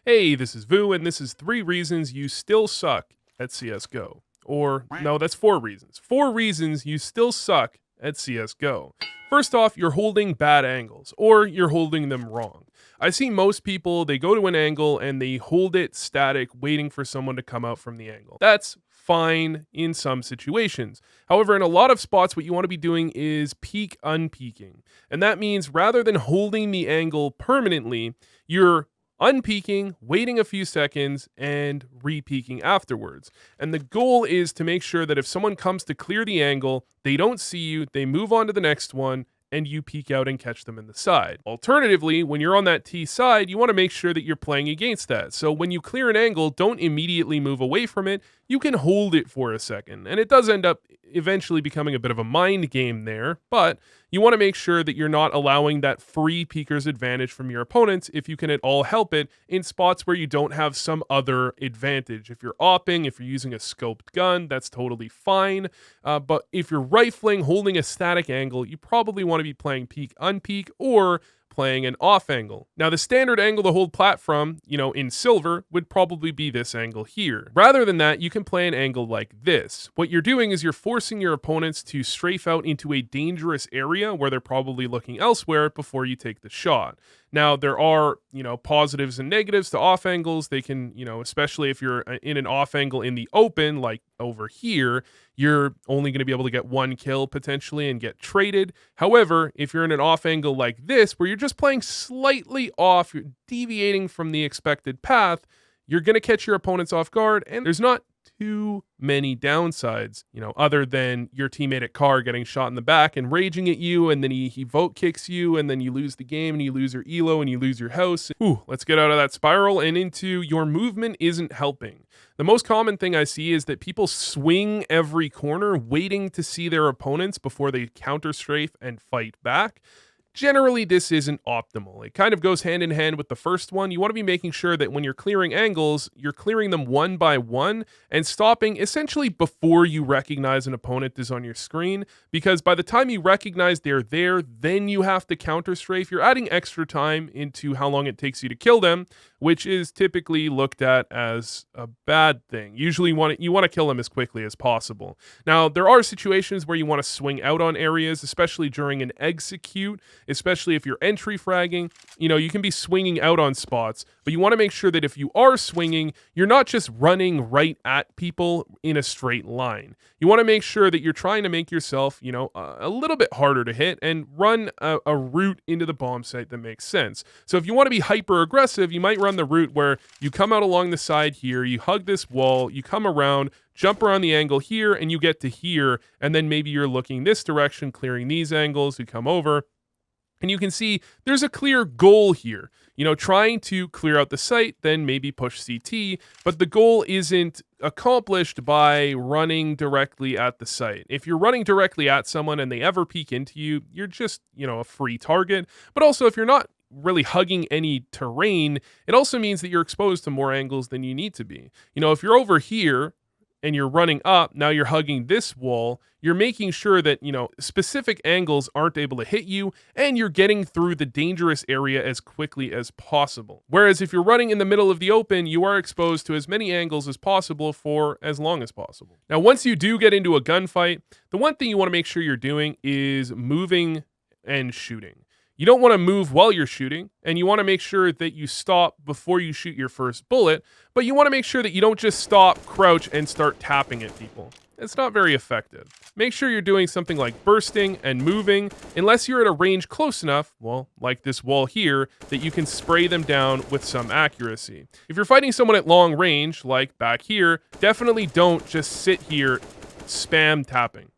Hey, this is Vu, and this is 3 reasons you still suck at CSGO. Or, no, that's 4 reasons. 4 reasons you still suck at CSGO. First off, you're holding bad angles, or you're holding them wrong. I see most people, they go to an angle and they hold it static, waiting for someone to come out from the angle. That's fine in some situations. However, in a lot of spots, what you want to be doing is peek unpeaking. And that means rather than holding the angle permanently, you're unpeaking, waiting a few seconds, and repeaking afterwards. And the goal is to make sure that if someone comes to clear the angle, they don't see you, they move on to the next one, and you peek out and catch them in the side. Alternatively, when you're on that T side, you want to make sure that you're playing against that. So when you clear an angle, don't immediately move away from it. You can hold it for a second. And it does end up eventually becoming a bit of a mind game there, but you want to make sure that you're not allowing that free peeker's advantage from your opponents if you can at all help it in spots where you don't have some other advantage. If you're opping, if you're using a scoped gun, that's totally fine. But if you're rifling, holding a static angle, you probably want to be playing peek unpeak or playing an off angle. Now, the standard angle to hold plat from, in silver, would probably be this angle here. Rather than that, you can play an angle like this. What you're doing is you're forcing your opponents to strafe out into a dangerous area where they're probably looking elsewhere before you take the shot. Now, there are, positives and negatives to off angles. They can, especially if you're in an off angle in the open, like over here, you're only going to be able to get 1 kill potentially and get traded. However, if you're in an off angle like this, where you're just playing slightly off, you're deviating from the expected path, you're going to catch your opponents off guard, and there's not too many downsides, other than your teammate at car getting shot in the back and raging at you, and then he vote kicks you, and then you lose the game, and you lose your elo, and you lose your house. Ooh, let's get out of that spiral and into your movement isn't helping. The most common thing I see is that people swing every corner, waiting to see their opponents before they counter strafe and fight back. Generally, this isn't optimal. It kind of goes hand in hand with the first one. You want to be making sure that when you're clearing angles, you're clearing them one by one and stopping essentially before you recognize an opponent is on your screen, because by the time you recognize they're there, then you have to counter strafe. You're adding extra time into how long it takes you to kill them, which is typically looked at as a bad thing. Usually you want to kill them as quickly as possible. Now, there are situations where you want to swing out on areas, especially during an execute, especially if you're entry fragging. You can be swinging out on spots, but you want to make sure that if you are swinging, you're not just running right at people in a straight line. You want to make sure that you're trying to make yourself, a little bit harder to hit and run a route into the bomb site that makes sense. So if you want to be hyper aggressive, you might run the route where you come out along the side here, you hug this wall, you come around, jump around the angle here, and you get to here, and then maybe you're looking this direction, clearing these angles, you come over. And you can see there's a clear goal here, trying to clear out the site, then maybe push CT, but the goal isn't accomplished by running directly at the site. If you're running directly at someone and they ever peek into you, you're just, a free target. But also, if you're not really hugging any terrain, it also means that you're exposed to more angles than you need to be. If you're over here and you're running up, now you're hugging this wall, you're making sure that, specific angles aren't able to hit you, and you're getting through the dangerous area as quickly as possible. Whereas if you're running in the middle of the open, you are exposed to as many angles as possible for as long as possible. Now, once you do get into a gunfight, the one thing you want to make sure you're doing is moving and shooting. You don't want to move while you're shooting, and you want to make sure that you stop before you shoot your first bullet, but you want to make sure that you don't just stop, crouch, and start tapping at people. It's not very effective. Make sure you're doing something like bursting and moving, unless you're at a range close enough, like this wall here, that you can spray them down with some accuracy. If you're fighting someone at long range, like back here, definitely don't just sit here, spam tapping.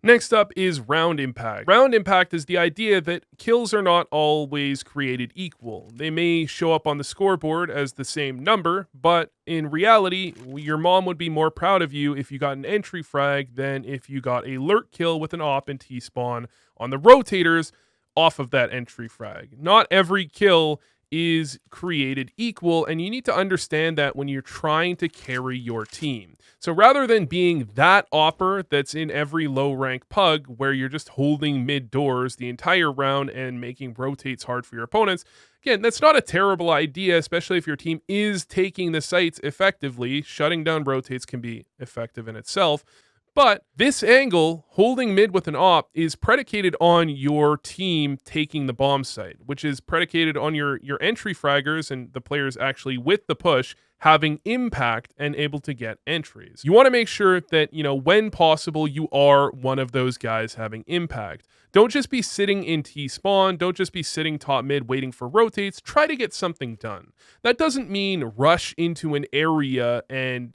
Next up is round impact. Round impact is the idea that kills are not always created equal. They may show up on the scoreboard as the same number, but in reality, your mom would be more proud of you if you got an entry frag than if you got a lurk kill with an op and T-spawn on the rotators off of that entry frag. Not every kill is created equal, and you need to understand that when you're trying to carry your team. So rather than being that opper that's in every low rank pug where you're just holding mid doors the entire round and making rotates hard for your opponents, Again, that's not a terrible idea, especially if your team is taking the sites effectively. Shutting down rotates can be effective in itself. But this angle, holding mid with an op, is predicated on your team taking the bomb site, which is predicated on your entry fraggers and the players actually with the push having impact and able to get entries. You want to make sure that, when possible, you are one of those guys having impact. Don't just be sitting in T-spawn. Don't just be sitting top mid waiting for rotates. Try to get something done. That doesn't mean rush into an area and,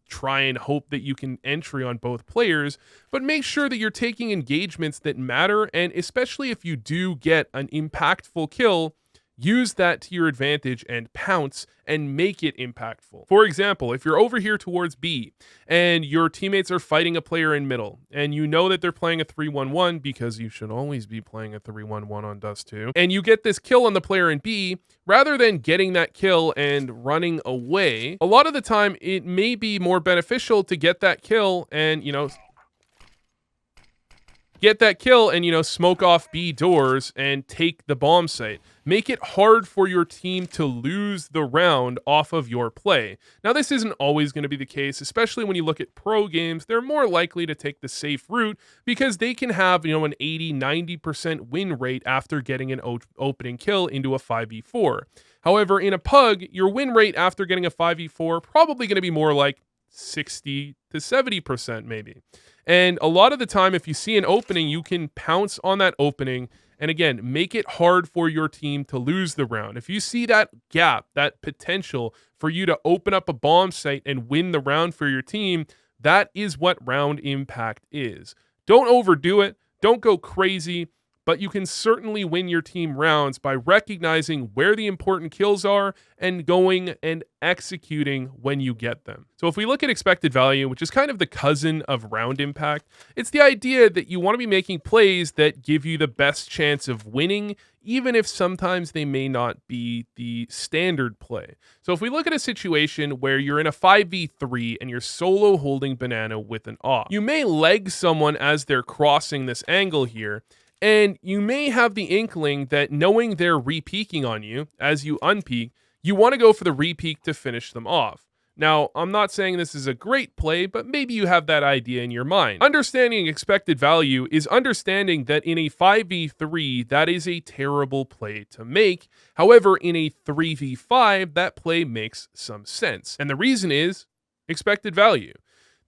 try and hope that you can entry on both players, but make sure that you're taking engagements that matter, and especially if you do get an impactful kill, use that to your advantage and pounce and make it impactful. For example, if you're over here towards B and your teammates are fighting a player in middle and you know that they're playing a 3-1-1 because you should always be playing a 3-1-1 on Dust 2, and you get this kill on the player in B, rather than getting that kill and running away, a lot of the time it may be more beneficial to get that kill and, smoke off B doors and take the bomb site. Make it hard for your team to lose the round off of your play. Now, this isn't always going to be the case, especially when you look at pro games. They're more likely to take the safe route because they can have, an 80-90% win rate after getting an opening kill into a 5v4. However, in a pug, your win rate after getting a 5v4 probably going to be more like 60 to 70% maybe. And a lot of the time, if you see an opening, you can pounce on that opening and again, make it hard for your team to lose the round. If you see that gap, that potential for you to open up a bomb site and win the round for your team, that is what round impact is. Don't overdo it. Don't go crazy. But you can certainly win your team rounds by recognizing where the important kills are and going and executing when you get them. So if we look at expected value, which is kind of the cousin of round impact, it's the idea that you want to be making plays that give you the best chance of winning, even if sometimes they may not be the standard play. So if we look at a situation where you're in a 5v3 and you're solo holding banana with an op, you may leg someone as they're crossing this angle here, and you may have the inkling that knowing they're re-peeking on you as you unpeak, you want to go for the re-peek to finish them off. Now, I'm not saying this is a great play, but maybe you have that idea in your mind. Understanding expected value is understanding that in a 5v3, that is a terrible play to make. However, in a 3v5, that play makes some sense. And the reason is expected value.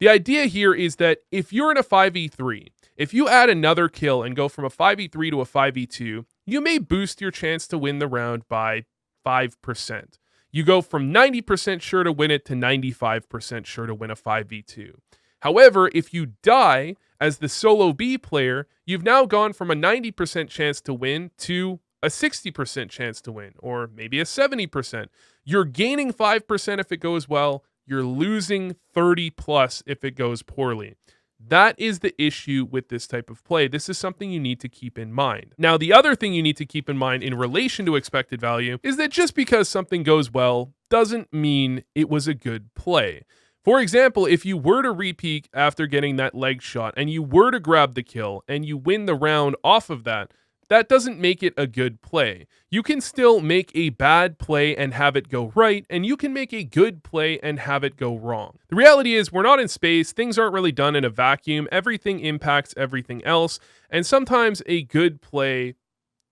The idea here is that if you're in a 5v3, if you add another kill and go from a 5v3 to a 5v2, you may boost your chance to win the round by 5%. You go from 90% sure to win it to 95% sure to win a 5v2. However, if you die as the solo B player, you've now gone from a 90% chance to win to a 60% chance to win, or maybe a 70%. You're gaining 5% if it goes well, you're losing 30 plus if it goes poorly. That is the issue with this type of play. This is something you need to keep in mind. Now, the other thing you need to keep in mind in relation to expected value is that just because something goes well doesn't mean it was a good play. For example, if you were to re-peek after getting that leg shot and you were to grab the kill and you win the round off of that, that doesn't make it a good play. You can still make a bad play and have it go right, and you can make a good play and have it go wrong. The reality is we're not in space. Things aren't really done in a vacuum. Everything impacts everything else, and sometimes a good play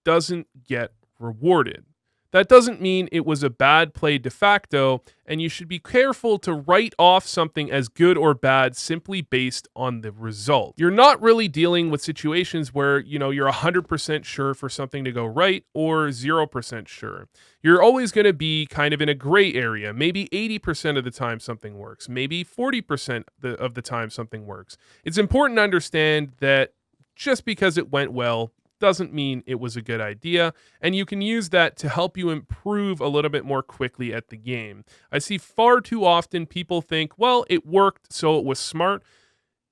doesn't get rewarded. That doesn't mean it was a bad play de facto, and you should be careful to write off something as good or bad simply based on the result. You're not really dealing with situations where, you're 100% sure for something to go right or 0% sure. You're always going to be kind of in a gray area. Maybe 80% of the time something works. Maybe 40% of the time something works. It's important to understand that just because it went well doesn't mean it was a good idea, and you can use that to help you improve a little bit more quickly at the game. I see far too often people think, well, it worked, so it was smart.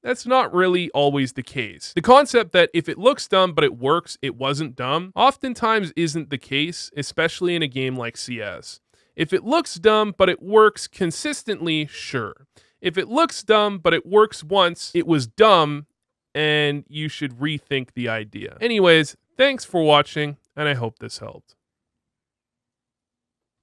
That's not really always the case. The concept that if it looks dumb but it works, it wasn't dumb, oftentimes isn't the case, especially in a game like CS. If it looks dumb but it works consistently, sure. If it looks dumb but it works once, it was dumb, and you should rethink the idea. Anyways, thanks for watching, and I hope this helped.